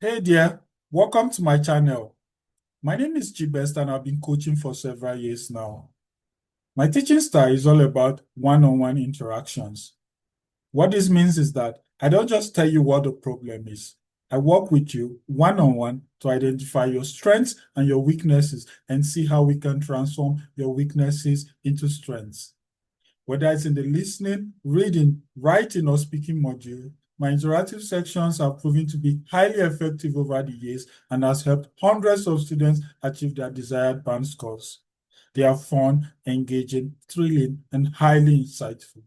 Hey there, welcome to my channel. My name is Chibest and I've been coaching for several years now. My teaching style is all about one-on-one interactions. What this means is that I don't just tell you what the problem is. I work with you one-on-one to identify your strengths and your weaknesses and see how we can transform your weaknesses into strengths. Whether it's in the listening, reading, writing, or speaking module, my interactive sections have proven to be highly effective over the years and has helped hundreds of students achieve their desired band scores. They are fun, engaging, thrilling, and highly insightful.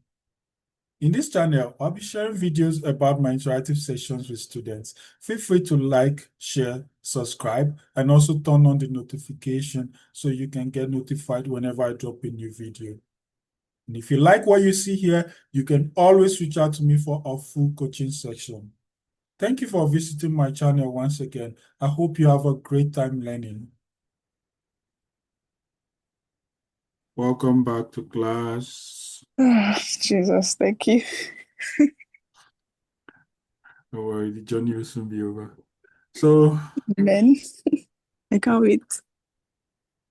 In this channel, I'll be sharing videos about my interactive sessions with students. Feel free to like, share, subscribe, and also turn on the notification so you can get notified whenever I drop a new video. And if you like what you see here, you can always reach out to me for a full coaching session. Thank you for visiting my channel once again. I hope you have a great time learning. Welcome back to class. Jesus, thank you. Don't worry, the journey will soon be over. So, Amen. I can't wait.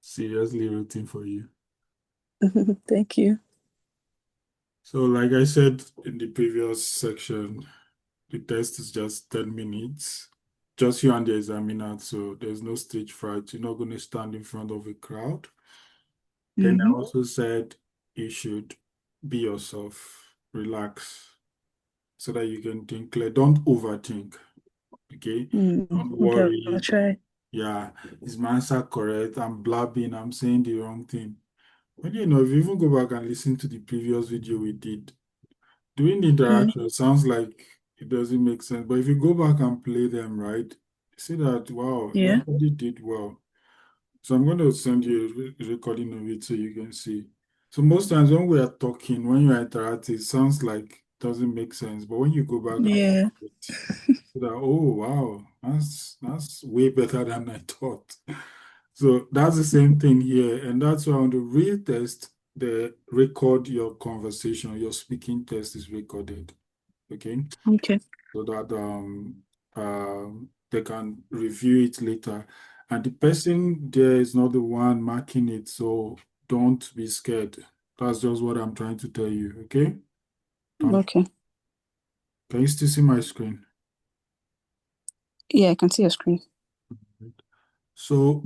seriously rooting for you. Thank you. So, like I said in the previous section, the test is just 10 minutes. Just you and the examiner, so there's no stage fright. You're not going to stand in front of a crowd. Then I Hmm. also said you should be yourself, relax, so that you can think clear. Don't overthink, okay? Don't Okay, I'll worry. try. Yeah, is my answer correct? I'm blabbing, I'm saying the wrong thing. But if you even go back and listen to the previous video we did, doing the Mm, interaction sounds like it doesn't make sense. But if you go back and play them, right, you see that, wow, you yeah. actually did well. So I'm going to send you a recording of it so you can see. So most times when we are talking, when you are interacting, it sounds like it doesn't make sense. But when you go back and Yeah. it, that, oh wow, that's way better than I thought. So that's the same thing here. And that's why on the real test, they record your conversation, your speaking test is recorded. Okay. Okay. So that they can review it later. And the person there is not the one marking it, so don't be scared. That's just what I'm trying to tell you, okay? Don't, Okay. can you still see my screen? Yeah, I can see your screen. So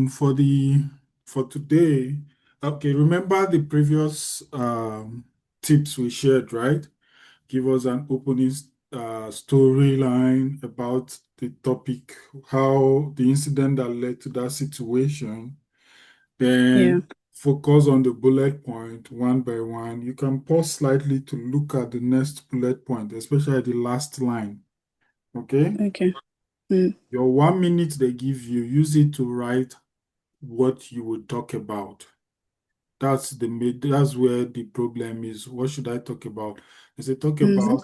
for today, okay, remember the previous tips we shared, right? Give us an opening storyline about the topic, how the incident that led to that situation, Yeah. then focus on the bullet point one by one. You can pause slightly to look at the next bullet point, especially the last line. Okay? Okay. Mm, Your 1 minute they give you, use it to write what you would talk about. That's where the problem is. What should I talk about? I say talk mm, about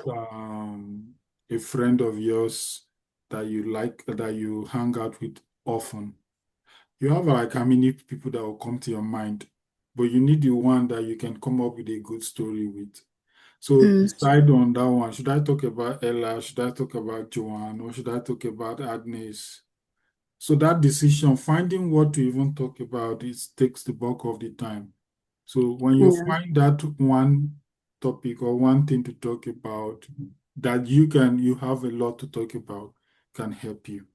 a friend of yours that you like, that you hang out with often. You have like how many people that will come to your mind, but you need the one that you can come up with a good story with. So mm, decide on that one. Should I talk about Ella? Should I talk about Joanne? Or should I talk about Agnes? So that decision, finding what to even talk about, is takes the bulk of the time. So when you yeah. find that one topic or one thing to talk about that you have a lot to talk about, can help you.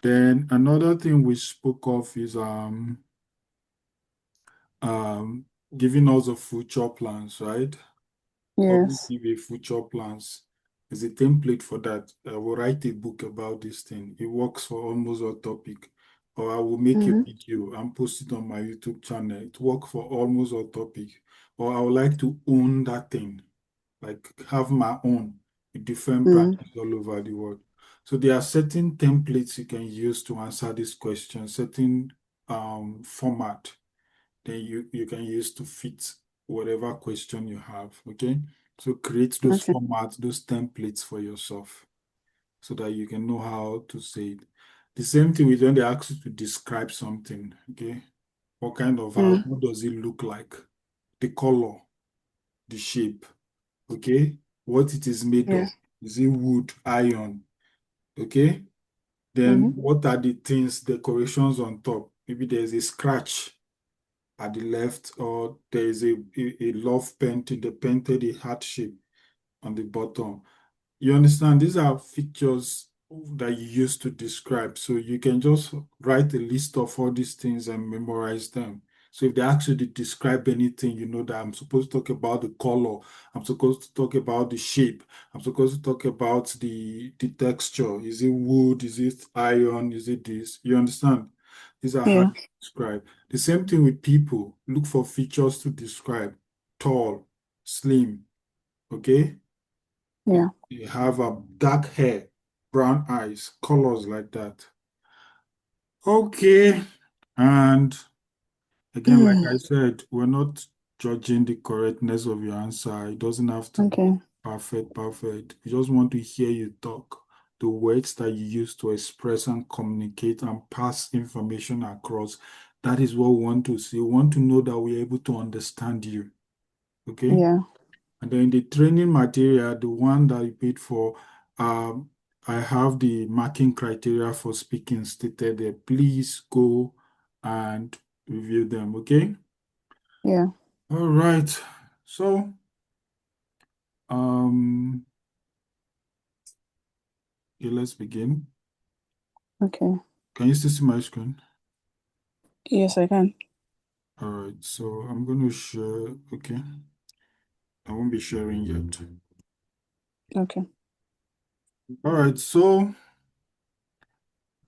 Then another thing we spoke of is um giving us a future plans, right? Always Yes. give a future plans. There's a template for that. I will write a book about this thing. It works for almost all topic. Or I will make a Mm, video and post it on my YouTube channel. It works for almost all topic. Or I would like to own that thing, like have my own with different mm, branches all over the world. So there are certain templates you can use to answer this question, certain format that you can use to fit whatever question you have. Okay. So create those okay. formats, those templates for yourself so that you can know how to say it. The same thing with when they ask you to describe something. Okay. What kind of house? Mm, What does it look like? The color, the shape. Okay. What it is made yeah. of. Is it wood, iron? Okay. Then what are the things, decorations on top? Maybe there's a scratch at the left, or there is a love painting, they painted a heart shape on the bottom. You understand? These are features that you use to describe. So you can just write a list of all these things and memorize them. So if they actually describe anything, you know that I'm supposed to talk about the color, I'm supposed to talk about the shape, I'm supposed to talk about the texture. Is it wood? Is it iron? Is it this? You understand? These are hard Yeah. to describe. The same thing with people. Look for features to describe. Tall, slim, okay? Yeah. You have a dark hair, brown eyes, colors like that. Okay. And again, like I said, we're not judging the correctness of your answer. It doesn't have to be Okay. perfect, perfect. We just want to hear you talk. The words that you use to express and communicate and pass information across. That is what we want to see. We want to know that we're able to understand you. Okay? Yeah. And then the training material, the one that you paid for, um, I have the marking criteria for speaking stated there. Please go and review them, okay? Yeah. All right. So, um, yeah, let's begin. Okay. Can you still see my screen? Yes, I can. All right. So I'm going to share. Okay. I won't be sharing yet. Okay. All right. So,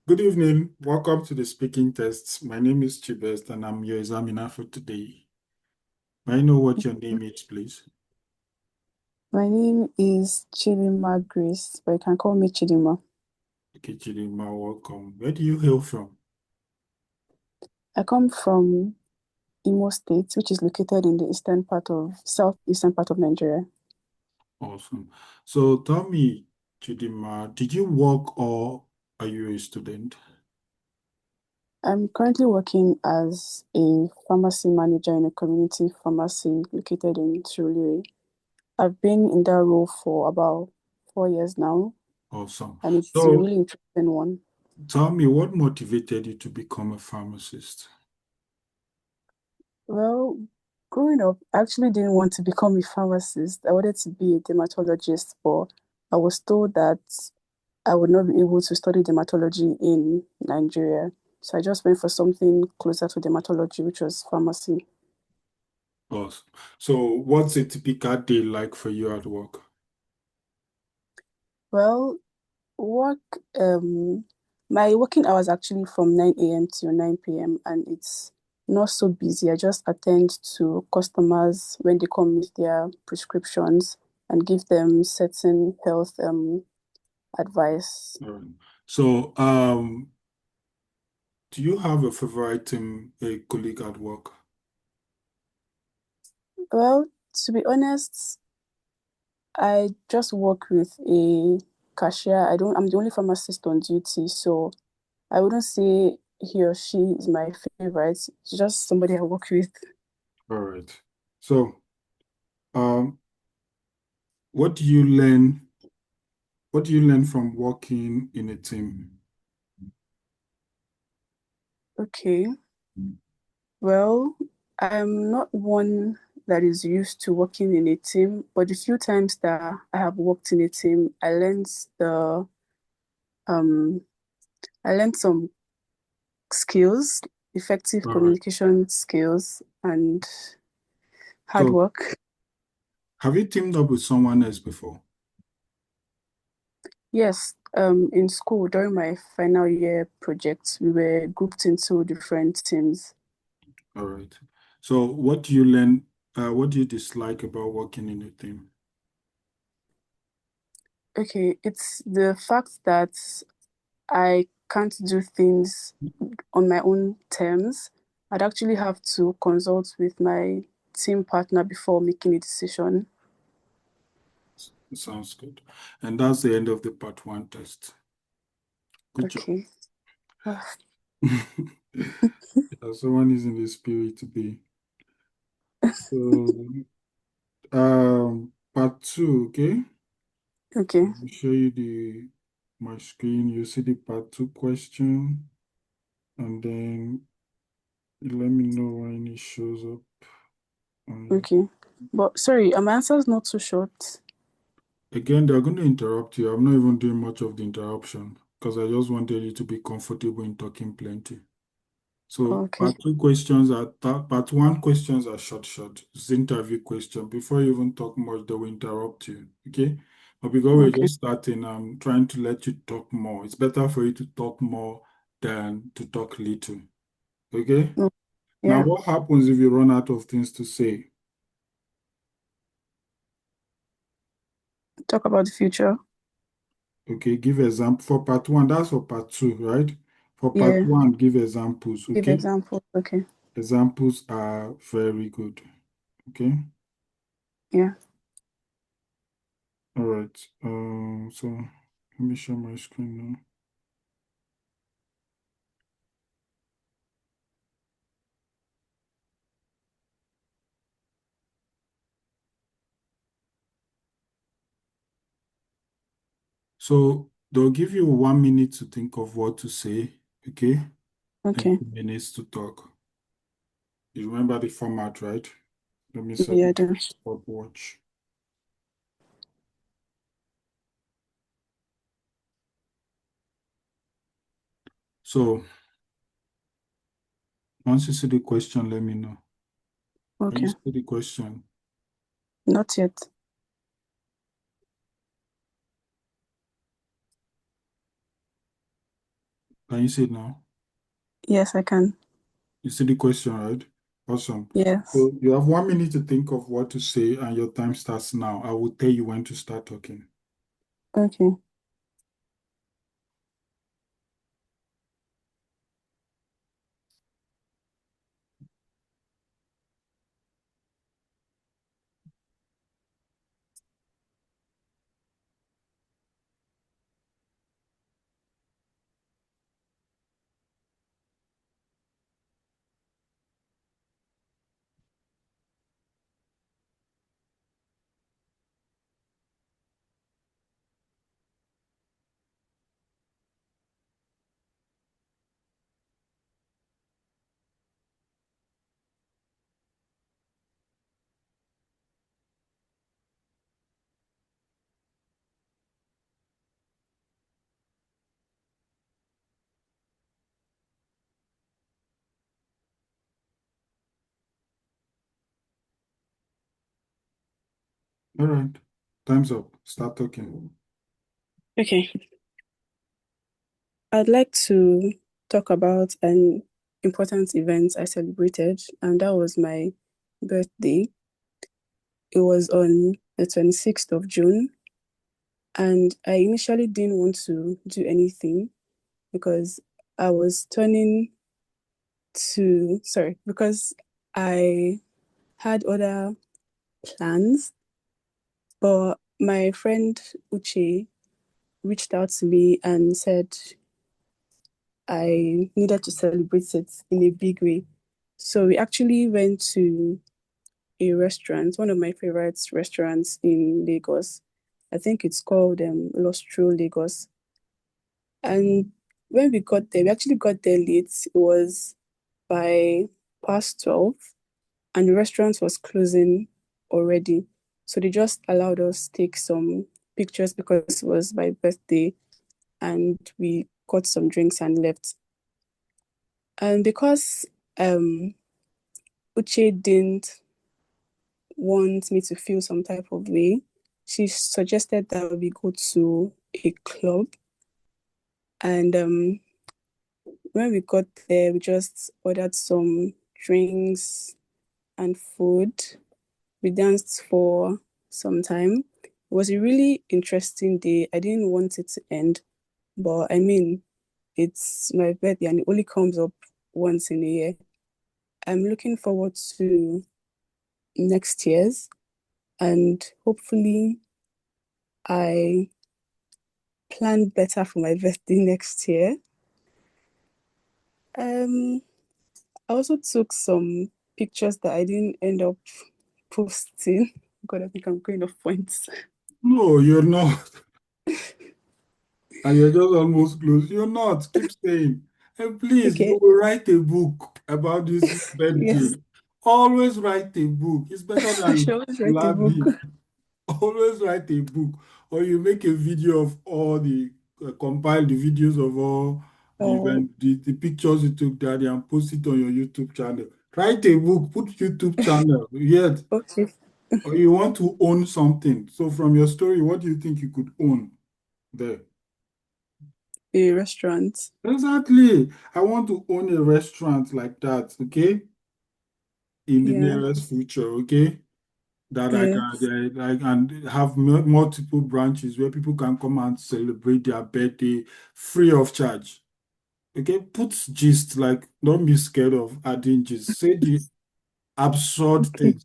good evening. Welcome to the speaking test. My name is Chibest and I'm your examiner for today. May I know what your name is, please? My name is Chidima Grace, but you can call me Chidima. Okay, Chidima, welcome. Where do you hail from? I come from Imo State, which is located in the southeastern part of Nigeria. Awesome. So tell me, Chidima, did you work or are you a student? I'm currently working as a pharmacy manager in a community pharmacy located in Surulere. I've been in that role for about 4 years now, Awesome. and it's a So really interesting one. tell me, what motivated you to become a pharmacist? Well, growing up, I actually didn't want to become a pharmacist. I wanted to be a dermatologist, but I was told that I would not be able to study dermatology in Nigeria. So I just went for something closer to dermatology, which was pharmacy. Awesome. So what's a typical day like for you at work? Well, work, my working hours actually from 9 a.m. to 9 p.m. and it's not so busy. I just attend to customers when they come with their prescriptions and give them certain health advice. All right. So do you have a favorite a colleague at work? Well, to be honest, I just work with a cashier. I'm the only pharmacist on duty, so I wouldn't say he or she is my favorite. It's just somebody I work with. All right. So um, what do you learn? What do you learn from working in a team? Okay. Well, I'm not one that is used to working in a team, but the few times that I have worked in a team, um I learned some skills, effective All right. communication skills and hard So work. have you teamed up with someone else before? Yes, in school during my final year project, we were grouped into different teams. All right. So what do you learn? What do you dislike about working in a team? Okay, it's the fact that I can't do things on my own terms. I'd actually have to consult with my team partner before making a decision. Sounds good. And that's the end of the part one test. Good job. Okay. Ah, Yeah, someone is in the spirit to be. So part two, okay? okay. I'll show you the my screen, you see the part 2 question, and then you let me know when it shows up. Okay. But sorry, my answer is not too short. Again, they're going to interrupt you. I'm not even doing much of the interruption because I just wanted you to be comfortable in talking plenty. So Okay. part 1 questions are short. It's interview question. Before you even talk much, they will interrupt you. Okay. But because we're Okay. just starting, I'm trying to let you talk more. It's better for you to talk more than to talk little. Okay. No. Now, Yeah. what happens if you run out of things to say? Talk about the future. Okay, give example for part 1. That's for part 2, right? For part Yeah. 1, give examples. Give Okay. example. Okay. Examples are very good. Okay. Yeah. All right. So let me share my screen now. So they'll give you 1 minute to think of what to say, okay? And Okay. 2 minutes to talk. You remember the format, right? Let me set Yeah, I my do. stopwatch. So once you see the question, let me know. Can you Okay. see the question? Not yet. Can you see it now? Yes, I can. You see the question, right? Awesome. Yes. So you have 1 minute to think of what to say, and your time starts now. I will tell you when to start talking. Okay. All right. Time's up. Start talking. Okay. I'd like to talk about an important event I celebrated, and that was my birthday. It was on the 26th of June, and I initially didn't want to do anything because I was because I had other plans, but my friend Uche reached out to me and said I needed to celebrate it in a big way. So we actually went to a restaurant, one of my favorite restaurants in Lagos. I think it's called Lostro Lagos. And when we got there, we actually got there late. It was by past 12, and the restaurant was closing already. So they just allowed us take some pictures because it was my birthday, and we got some drinks and left. And because um Uche didn't want me to feel some type of way, she suggested that we go to a club. And when we got there, we just ordered some drinks and food. We danced for some time. It was a really interesting day. I didn't want it to end, but I mean, it's my birthday and it only comes up once in a year. I'm looking forward to next year's, and hopefully I plan better for my birthday next year. Um, I also took some pictures that I didn't end up posting. God, I think I'm going off points. No, you're not. And you're just almost close. You're not. Keep saying. And please, you Okay. will write a book about this Yes. birthday. Always write a book. It's better I should than always write a book. blabbing. Always write a book. Or you make a video of all the, compile the videos of all the Oh, event, the pictures you took that day and post it on your YouTube channel. Write a book, put YouTube channel. Yet, okay. or you want to own something. So from your story, what do you think you could own there? A restaurant. Exactly. I want to own a restaurant like that, okay? In the Yeah. nearest future, okay? That Yes. I can have multiple branches where people can come and celebrate their birthday free of charge. Okay? Put gist, like, don't be scared of adding gist. Say the absurd Okay. things.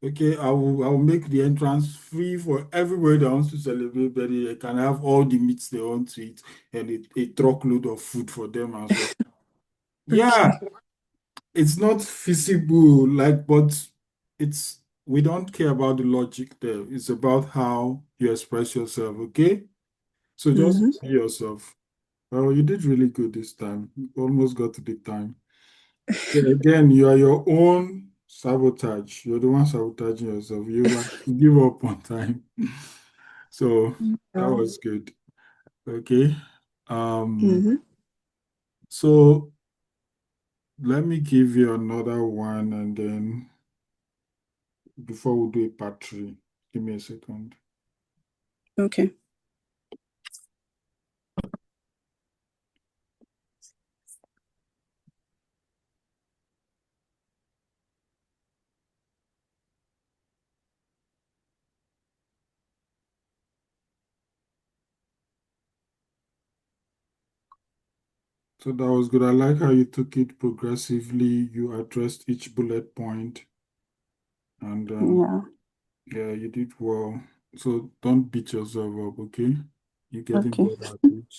Okay, I will make the entrance free for everybody that wants to celebrate birthday. They can have all the meats they want to eat and a truckload of food for them as well. Yeah, Okay. it's not feasible, like, but it's we don't care about the logic there. It's about how you express yourself, okay? So just Mm-hmm. be yourself. Well, you did really good this time. You almost got to the time. Yeah, again, you are your own sabotage. You're the one sabotaging yourself. You give up on time. So that Yeah. was good. Okay. Um, Mm-hmm. so let me give you another one and then before we do a part three. Give me a second. Okay. So that was good. I like how you took it progressively. You addressed each bullet point, and Yeah. yeah, you did well. So don't beat yourself up, okay? You're getting Okay. better at it.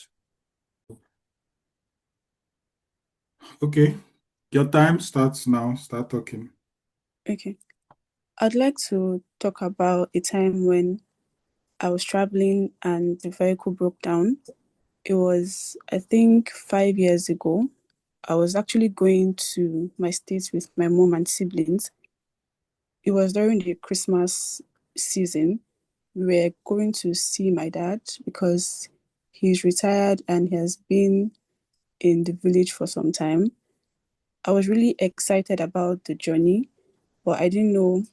Okay, your time starts now. Start talking. Okay. I'd like to talk about a time when I was traveling and the vehicle broke down. It was, I think, 5 years ago. I was actually going to my state with my mom and siblings. It was during the Christmas season. We were going to see my dad because he's retired and he has been in the village for some time. I was really excited about the journey, but I didn't know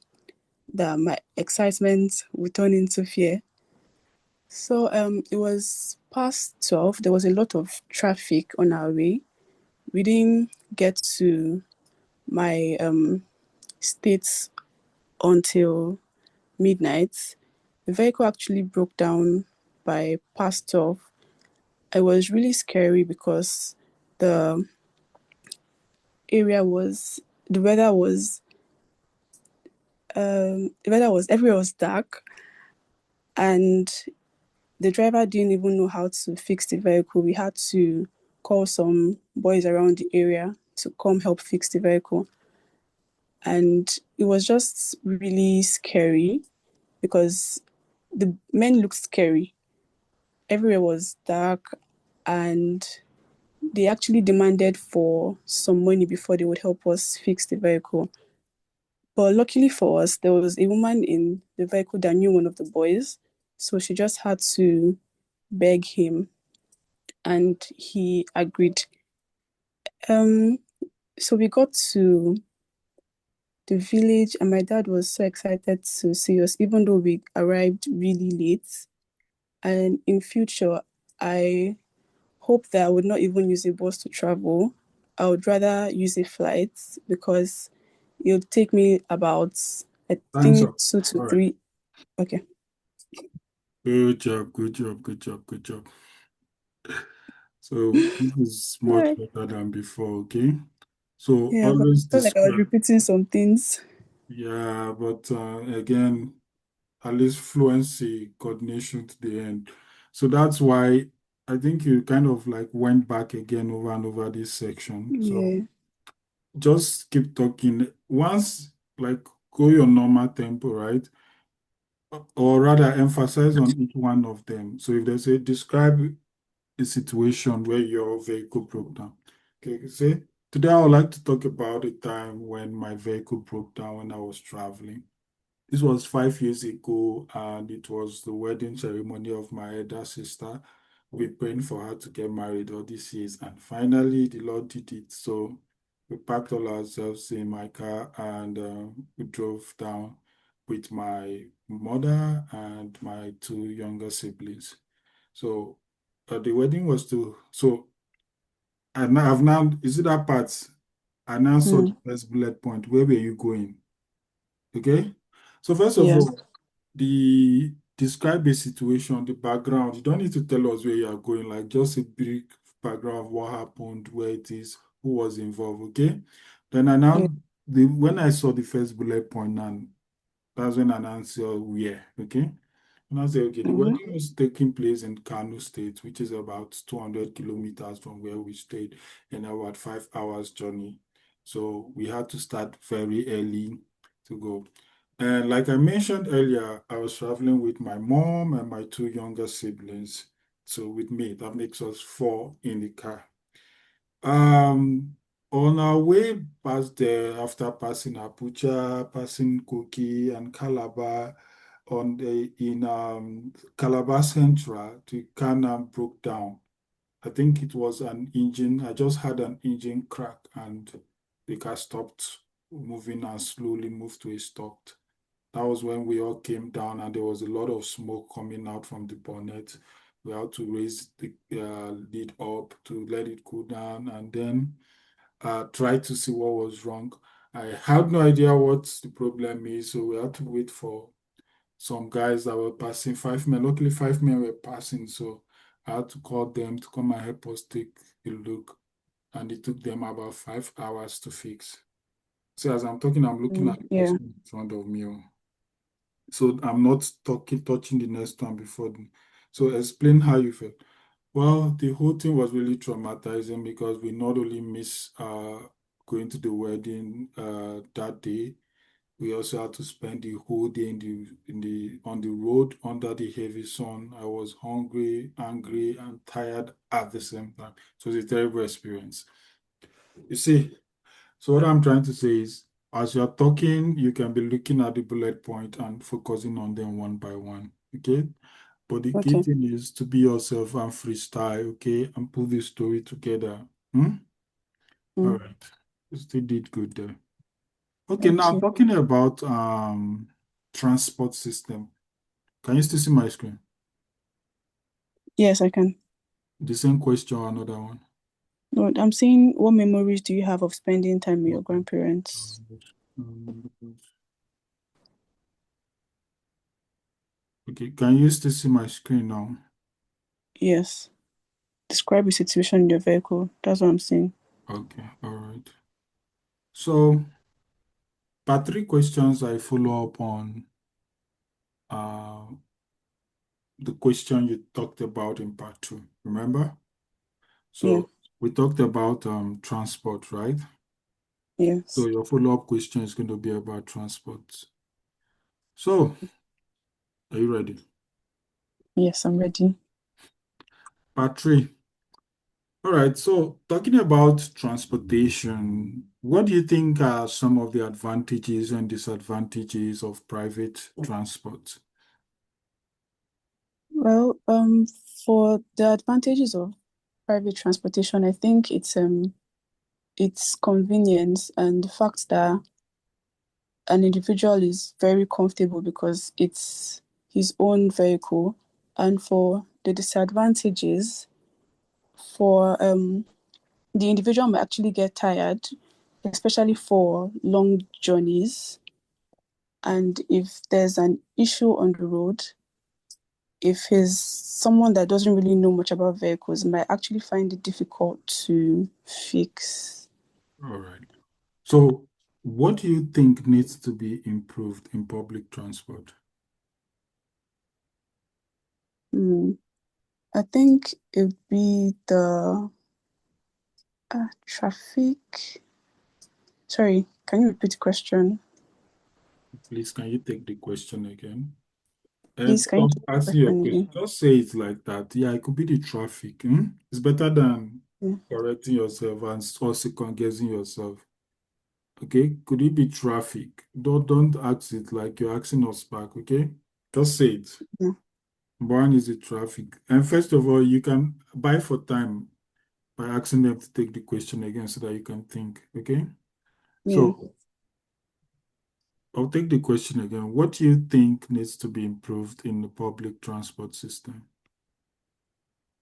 that my excitement would turn into fear. So it was past 12. There was a lot of traffic on our way. We didn't get to my state until midnight. The vehicle actually broke down by past 12. It was really scary because the area was the weather was everywhere was dark, and the driver didn't even know how to fix the vehicle. We had to call some boys around the area to come help fix the vehicle. And it was just really scary because the men looked scary. Everywhere was dark, and they actually demanded for some money before they would help us fix the vehicle. But luckily for us, there was a woman in the vehicle that knew one of the boys. So she just had to beg him, and he agreed. Um, so we got to the village, and my dad was so excited to see us, even though we arrived really late. And in future, I hope that I would not even use a bus to travel. I would rather use a flight because it would take me about, I Time's think, up. two to All right. three. Okay. Good job. Good job. Good job. Good job. So this is All much right. better than before. Okay. So Yeah, but always I felt like I was describe. repeating some things. Yeah, but again, at least fluency, coordination to the end. So that's why I think you kind of like went back again over and over this section. So Yeah. just keep talking. Once, like, go your normal tempo, right? Or rather emphasize on each one of them. So if they say describe a situation where your vehicle broke down. Okay, see, today I would like to talk about a time when my vehicle broke down when I was traveling. This was 5 years ago, and it was the wedding ceremony of my elder sister. We're praying for her to get married all these years, and finally, the Lord did it. So we packed all ourselves in my car and we drove down with my mother and my two younger siblings. So the wedding was so I've now, you see that part? I now saw the Mm. first bullet point. Where were you going? Okay. So first of Yeah. all, the describe a situation, the background. You don't need to tell us where you are going, like just a brief background of what happened, where it is, who was involved. Okay. Then Yeah. when I saw the first bullet point, and that's when I now saw where. Okay. And I say, okay, the Mm-hmm. wedding was taking place in Kano State, which is about 200 kilometers from where we stayed, and about 5 hours journey. So we had to start very early to go. And like I mentioned earlier, I was traveling with my mom and my two younger siblings. So with me, that makes us four in the car. Um, on our way past there, after passing Abuja, passing Kogi and Calabar, in Calabar Central, the car now broke down. I think it was an engine. I just had an engine crack, and the car stopped moving and slowly moved to a stop. That was when we all came down, and there was a lot of smoke coming out from the bonnet. We had to raise the lid up to let it cool down, and then try to see what was wrong. I had no idea what the problem is, so we had to wait for some guys that were passing, 5 men. Luckily, 5 men were passing, so I had to call them to come and help us take a look. And it took them about 5 hours to fix. So as I'm talking, I'm looking at the Yeah. person in front of me. So I'm not touching the next one before. So explain how you felt. Well, the whole thing was really traumatizing because we not only miss going to the wedding that day, we also had to spend the whole day on the road under the heavy sun. I was hungry, angry, and tired at the same time. So it was a terrible experience. You see, so what I'm trying to say is, as you're talking, you can be looking at the bullet point and focusing on them one by one. Okay. But the key Okay. thing is to be yourself and freestyle, okay, and put the story together. Hmm? All Mm. right. You still did good there. Okay, Thank now you. talking about transport system. Can you still see my screen? Yes, I can. The same question or another one? No, I'm saying, what memories do you have of spending time with your Okay. grandparents? Um, Okay, can you still see my screen now? Yes. Describe a situation in your vehicle. That's what I'm saying. Okay, all right. So, part three questions I follow up on uh, the question you talked about in part two. Remember? Yeah. So, we talked about transport, right? So, Yes. your follow-up question is going to be about transport. So, are you ready? Yes, I'm ready. Part three. All right. So, talking about transportation, what do you think are some of the advantages and disadvantages of private transport? Well, for the advantages of private transportation, I think it's convenience and the fact that an individual is very comfortable because it's his own vehicle. And for the disadvantages, for the individual may actually get tired, especially for long journeys. And if there's an issue on the road, if he's someone that doesn't really know much about vehicles, might actually find it difficult to fix. All right. So, what do you think needs to be improved in public transport? Hmm. I think it'd be the traffic. Sorry, can you repeat the question? Please, can you take the question again? Please, can you Stop take the asking your question question. again? Just say it like that. Yeah, it could be the traffic. It's better than Yeah. correcting yourself and or second guessing yourself. Okay, could it be traffic? Don't ask it like you're asking us back. Okay, just say it. Yeah. One is the traffic. And first of all, you can buy for time by asking them to take the question again so that you can think. Okay, Yeah. so I'll take the question again. What do you think needs to be improved in the public transport system?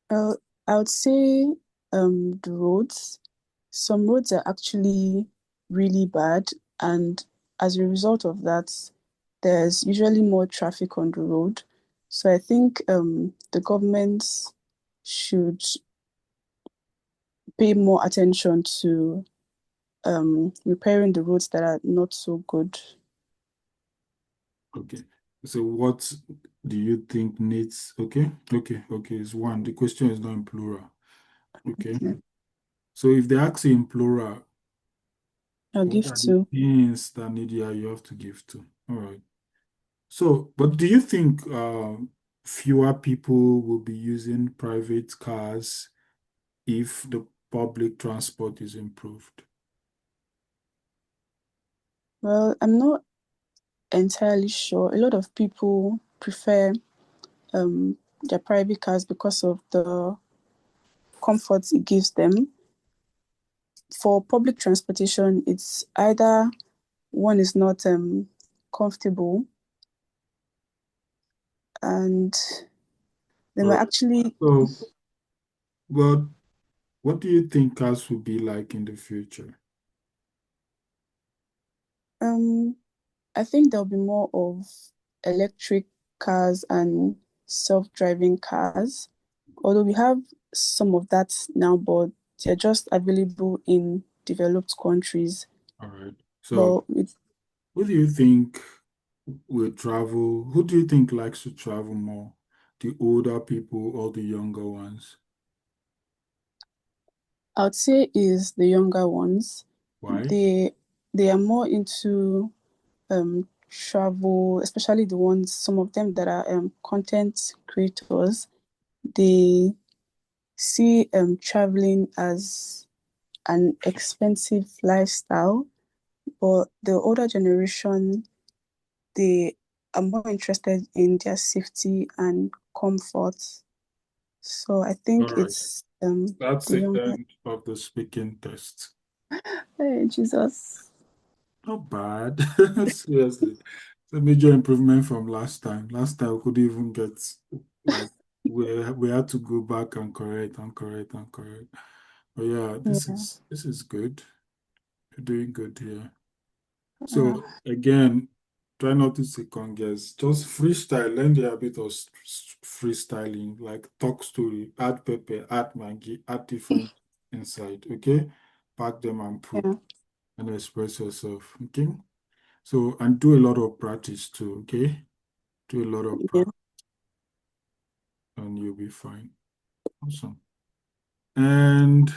I would say the roads. Some roads are actually really bad, and as a result of that, there's usually more traffic on the road. So I think the government should pay more attention to repairing the roads that are not so good. Okay. So what do you think needs? Okay. Okay. It's one. The question is not in plural. Okay. Okay. So if they ask you in plural, I'll what give are the two. things that need you have to give to? All right. So, but do you think fewer people will be using private cars if the public transport is improved? Well, I'm not entirely sure. A lot of people prefer their private cars because of the comfort it gives them. For public transportation, it's either one is not comfortable and they All might right. actually So, but what do you think cars will be like in the future? um I think there'll be more of electric cars and self-driving cars. Although we have some of that now, but they're just available in developed countries. All right. So, But it's who do you think will travel? Who do you think likes to travel more? The older people or the younger ones? I would say is the younger ones. Why? They are more into travel, especially the ones, some of them that are content creators. They see traveling as an expensive lifestyle, but the older generation, they are more interested in their safety and comfort. So I All think right. it's That's the the younger. end of the speaking test. Hey, Jesus. Not bad. Seriously. It's a major improvement from last time. Last time we could even get like we had to go back and correct and correct and correct. But yeah, Yeah. this is good. You're doing good here. Uh, So again, try not to second guess. Just freestyle. Learn the habit of freestyling. Like talk story, add pepper, add Maggie, add different inside. Okay, pack them and put yeah. and express yourself. Okay. So and do a lot of practice too. Okay, do a lot of Yeah. practice and you'll be fine. Awesome. And